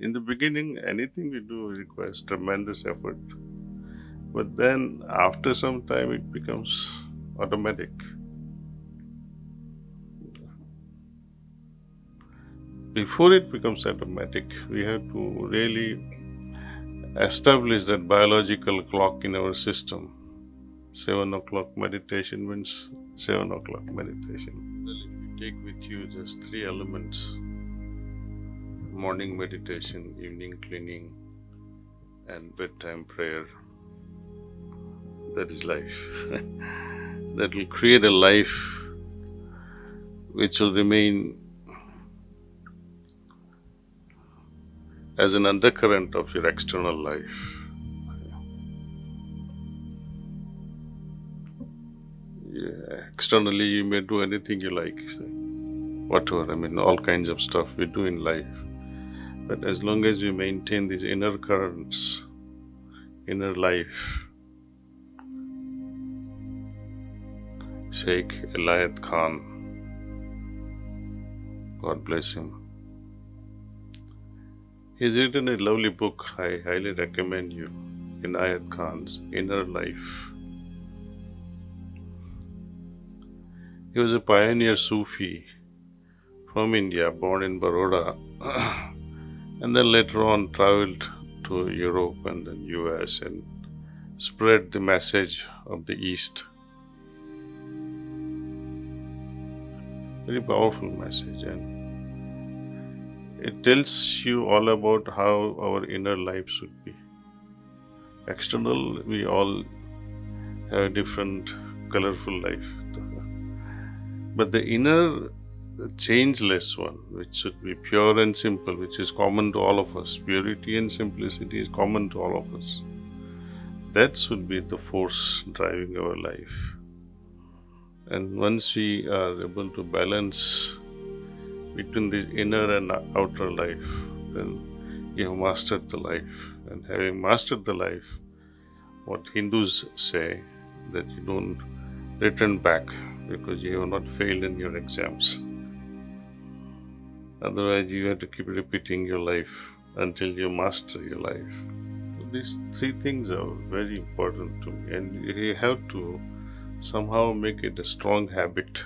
In the beginning, anything we do requires tremendous effort, but then after some time, it becomes automatic. Before it becomes automatic, we have to really establish that biological clock in our system. 7 o'clock meditation means 7 o'clock meditation. Well, if you take with you just three elements: morning meditation, evening cleaning, and bedtime prayer, that is life. That will create a life which will remain as an undercurrent of your external life. Yeah, externally, you may do anything you like, whatever, all kinds of stuff we do in life. But as long as we maintain these inner currents, inner life, Sheikh Elayat Khan, God bless him, he's written a lovely book. I highly recommend you, Inayat Khan's Inner Life. He was a pioneer Sufi from India, born in Baroda, and then later on traveled to Europe and then US and spread the message of the East. Very powerful message, and it tells you all about how our inner life should be. External, we all have a different colorful life, but the inner, the changeless one, which should be pure and simple, which is common to all of us. Purity and simplicity is common to all of us. That should be the force driving our life. And once we are able to balance between the inner and outer life, then you have mastered the life. And having mastered the life, what Hindus say, that you don't return back because you have not failed in your exams. Otherwise, you have to keep repeating your life until you master your life. So these three things are very important to me, and you have to somehow make it a strong habit.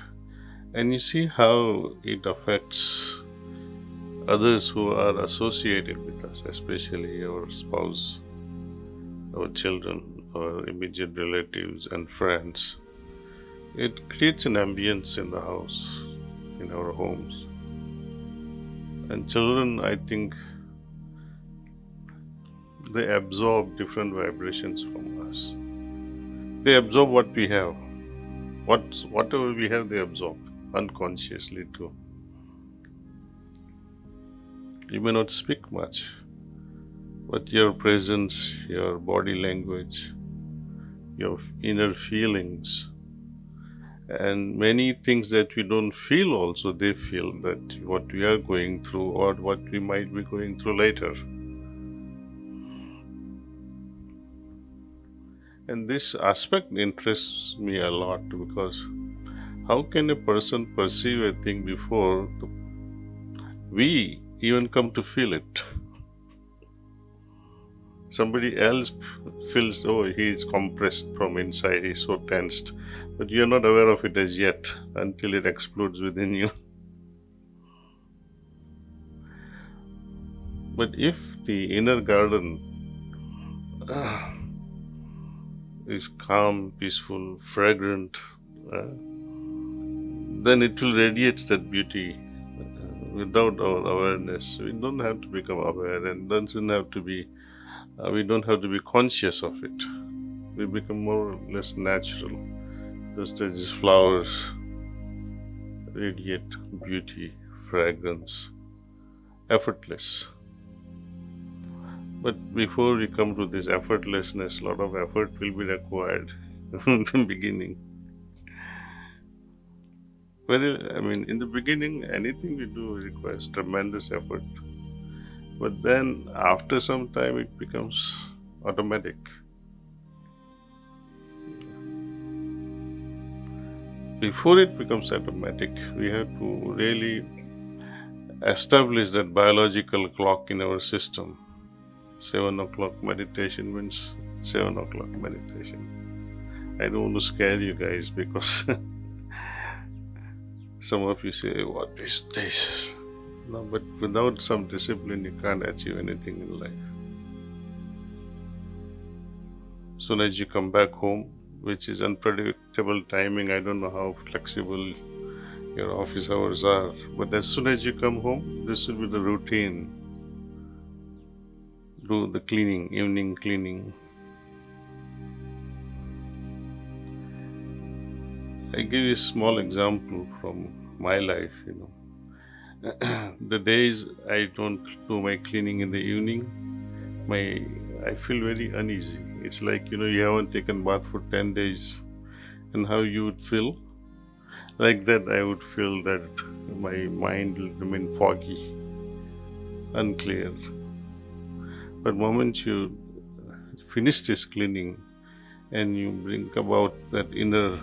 And you see how it affects others who are associated with us, especially our spouse, our children, our immediate relatives and friends. It creates an ambience in the house, in our homes. And children, I think, they absorb different vibrations from us. They absorb what we have. Whatever we have, they absorb unconsciously too. You may not speak much, but your presence, your body language, your inner feelings, and many things that we don't feel also, they feel that what we are going through or what we might be going through later. And this aspect interests me a lot, because how can a person perceive a thing before we even come to feel it? Somebody else feels, oh, he is compressed from inside, he's so tensed, but you're not aware of it as yet until it explodes within you. But if the inner garden is calm, peaceful, fragrant, then it will radiate that beauty without our awareness. We don't have to become aware, and doesn't have to be. We don't have to be conscious of it. We become more or less natural, just as these flowers radiate beauty, fragrance, effortless. But before we come to this effortlessness, a lot of effort will be required in the beginning. Well, in the beginning, anything we do requires tremendous effort. But then after some time, it becomes automatic. Before it becomes automatic, we have to really establish that biological clock in our system. 7 o'clock meditation means 7 o'clock meditation. I don't want to scare you guys because some of you say, "What is this?" No, but without some discipline, you can't achieve anything in life. Soon as you come back home, which is unpredictable timing, I don't know how flexible your office hours are, but as soon as you come home, this will be the routine. Do the cleaning, evening cleaning. I give you a small example from my life, The days I don't do my cleaning in the evening, I feel very uneasy. It's like, you haven't taken bath for 10 days, and how you would feel? Like that, I would feel that my mind will remain foggy, unclear. But moment you finish this cleaning and you bring about that inner,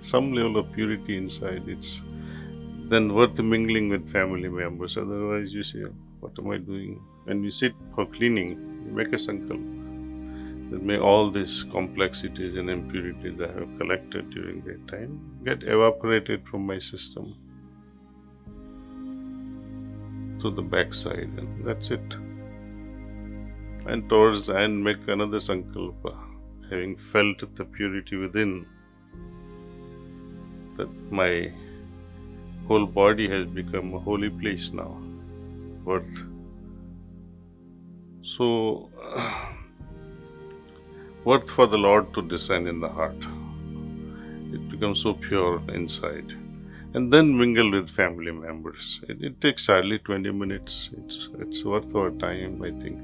some level of purity inside, it's then worth mingling with family members. Otherwise, you say, "What am I doing?" When we sit for cleaning, you make a sankalp that may all these complexities and impurities that I have collected during that time get evaporated from my system to the backside, and that's it. And towards the end, make another sankalpa, having felt the purity within, that my whole body has become a holy place now, worth. So, worth for the Lord to descend in the heart. It becomes so pure inside. And then mingle with family members. It takes hardly 20 minutes. It's worth our time, I think.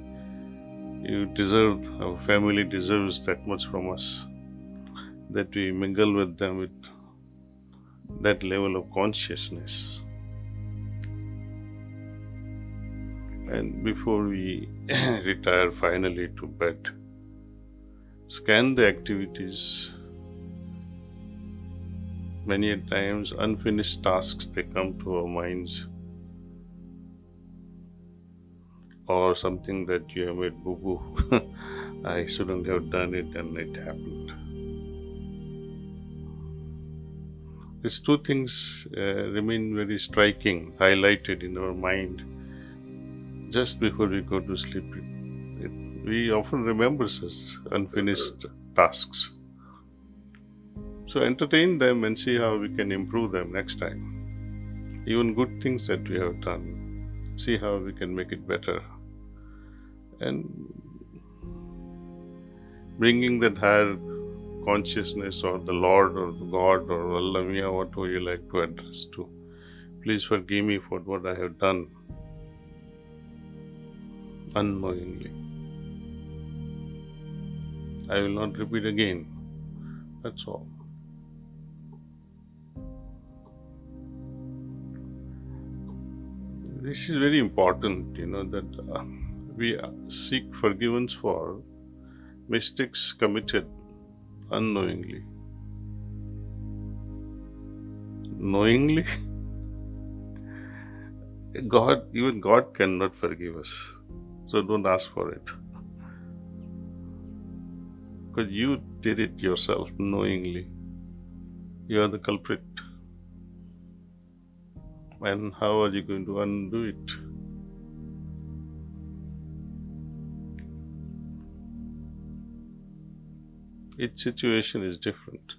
You deserve, our family deserves that much from us, that we mingle with them with that level of consciousness. And before we retire finally to bed, scan the activities. Many a times, unfinished tasks, they come to our minds, or something that you have made boo-boo. I shouldn't have done it, and it happened. These two things remain very striking, highlighted in our mind just before we go to sleep. We often remember such unfinished tasks. So entertain them and see how we can improve them next time. Even good things that we have done, see how we can make it better. And bringing that higher consciousness, or the Lord, or the God, or Allah Mia, whatever you like to address to. Please forgive me for what I have done unknowingly. I will not repeat again. That's all. This is very important, that we seek forgiveness for mistakes committed unknowingly. Knowingly, even God cannot forgive us. So don't ask for it. Because you did it yourself knowingly. You are the culprit. And how are you going to undo it? Each situation is different.